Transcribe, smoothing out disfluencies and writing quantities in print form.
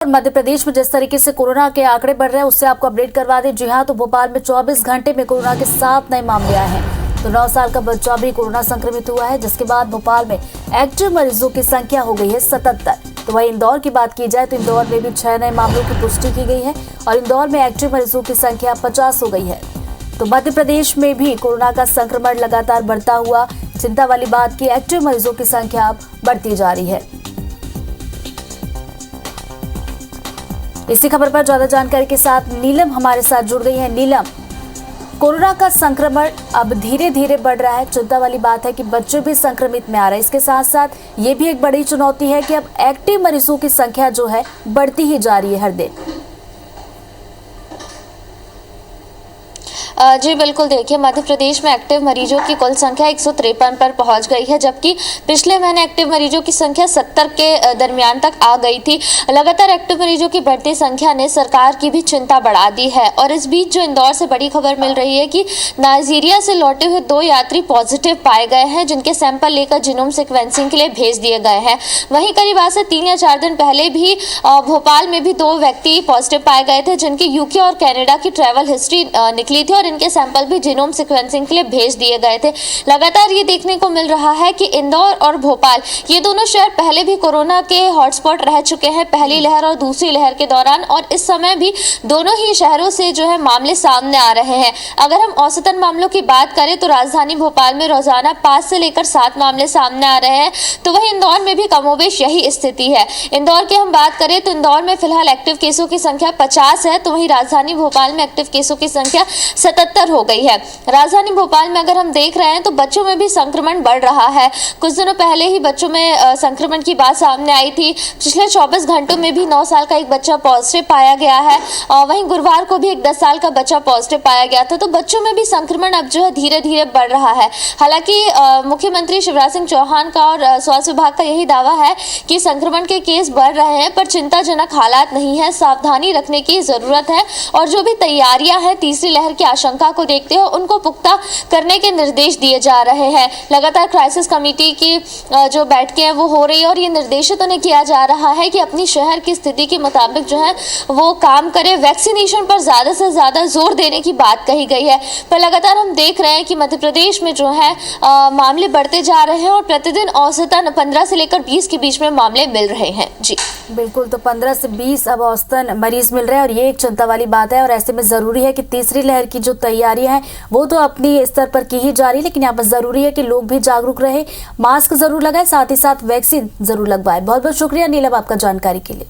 और मध्य प्रदेश में जिस तरीके से कोरोना के आंकड़े बढ़ रहे हैं उससे आपको अपडेट करवा दें। जी हां, तो भोपाल में 24 घंटे में कोरोना के 7 नए मामले आए हैं। तो 9 साल का बच्चा भी कोरोना संक्रमित हुआ है, जिसके बाद भोपाल में एक्टिव मरीजों की संख्या हो गई है 77। तो वहीं इंदौर की बात की जाए तो इंदौर में भी 6 नए मामलों की पुष्टि की गई है और इंदौर में एक्टिव मरीजों की संख्या 50 हो गई है। तो मध्य प्रदेश में भी कोरोना का संक्रमण लगातार बढ़ता हुआ चिंता वाली बात की एक्टिव मरीजों की संख्या अब बढ़ती जा रही है। इसी खबर पर ज्यादा जानकारी के साथ नीलम हमारे साथ जुड़ गई है। नीलम, कोरोना का संक्रमण अब धीरे धीरे बढ़ रहा है, चिंता वाली बात है कि बच्चे भी संक्रमित में आ रहे हैं। इसके साथ साथ ये भी एक बड़ी चुनौती है कि अब एक्टिव मरीजों की संख्या जो है बढ़ती ही जा रही है हर दिन। जी बिल्कुल, देखिए मध्य प्रदेश में एक्टिव मरीजों की कुल संख्या 153 पर पहुंच गई है, जबकि पिछले महीने एक्टिव मरीजों की संख्या 70 के दरमियान तक आ गई थी। लगातार एक्टिव मरीजों की बढ़ती संख्या ने सरकार की भी चिंता बढ़ा दी है। और इस बीच जो इंदौर से बड़ी खबर मिल रही है कि नाइजीरिया से लौटे हुए 2 यात्री पॉजिटिव पाए गए हैं, जिनके सैंपल लेकर जीनोम सिक्वेंसिंग के लिए भेज दिए गए हैं। वहीं करीब आज से 3 या 4 दिन पहले भी भोपाल में भी 2 व्यक्ति पॉजिटिव पाए गए थे, जिनकी यूके और कनाडा की ट्रैवल हिस्ट्री निकली थी और इनके सैंपल भी जीनोम सीक्वेंसिंग के लिए भेज दिए गए थे। लगातार ये देखने को मिल रहा है कि इंदौर और भोपाल ये दोनों शहर पहले भी कोरोना के हॉटस्पॉट रह चुके हैं, पहली लहर और दूसरी लहर के दौरान, और इस समय भी दोनों ही शहरों से जो है मामले सामने आ रहे हैं। अगर हम औसतन मामलों की बात करें तो राजधानी भोपाल में रोजाना 5 से लेकर 7 मामले सामने आ रहे हैं, तो वहीं इंदौर में भी कमोबेश यही स्थिति है। इंदौर की हम बात करें तो इंदौर में फिलहाल एक्टिव केसों की संख्या 50 है, तो वहीं राजधानी भोपाल में एक्टिव केसों की संख्या 77 हो गई है। राजधानी भोपाल में अगर हम देख रहे हैं तो बच्चों में भी संक्रमण बढ़ रहा है। कुछ दिनों पहले ही बच्चों में संक्रमण की बात सामने आई थी। पिछले 24 घंटों में भी 9 साल का एक बच्चा पॉजिटिव पाया गया है। वहीं गुरुवार को भी एक 10 साल का बच्चा पॉजिटिव पाया गया था। तो बच्चों में भी संक्रमण अब जो है धीरे धीरे बढ़ रहा है। हालांकि मुख्यमंत्री शिवराज सिंह चौहान का और स्वास्थ्य विभाग का यही दावा है कि संक्रमण के केस बढ़ रहे हैं, पर चिंताजनक हालात नहीं है, सावधानी रखने की जरूरत है और जो भी तैयारियां हैं तीसरी लहर की आशंका को देखते हुए उनको पुख्ता करने के निर्देश दिए जा रहे हैं। लगातार क्राइसिस कमेटी की जो बैठकें हैं वो हो रही है और ये निर्देशित उन्हें किया जा रहा है कि अपनी शहर की स्थिति के मुताबिक जो है वो काम करे। वैक्सीनेशन पर ज्यादा से ज्यादा जोर देने की बात कही गई है। पर लगातार हम देख रहे हैं कि मध्य प्रदेश में जो है मामले बढ़ते जा रहे हैं और प्रतिदिन औसतन 15 से लेकर 20 के बीच में मामले मिल रहे हैं। जी बिल्कुल, तो 15 से 20 अब औसतन मरीज मिल रहे हैं और ये एक चिंता वाली बात है। और ऐसे में जरूरी है कि तीसरी लहर की जो तैयारियां हैं वो तो अपनी स्तर पर की ही जा रही है, लेकिन यहाँ पर जरूरी है कि लोग भी जागरूक रहे, मास्क जरूर लगाए, साथ ही साथ वैक्सीन जरूर लगवाए। बहुत बहुत शुक्रिया नीलम आपका जानकारी के लिए।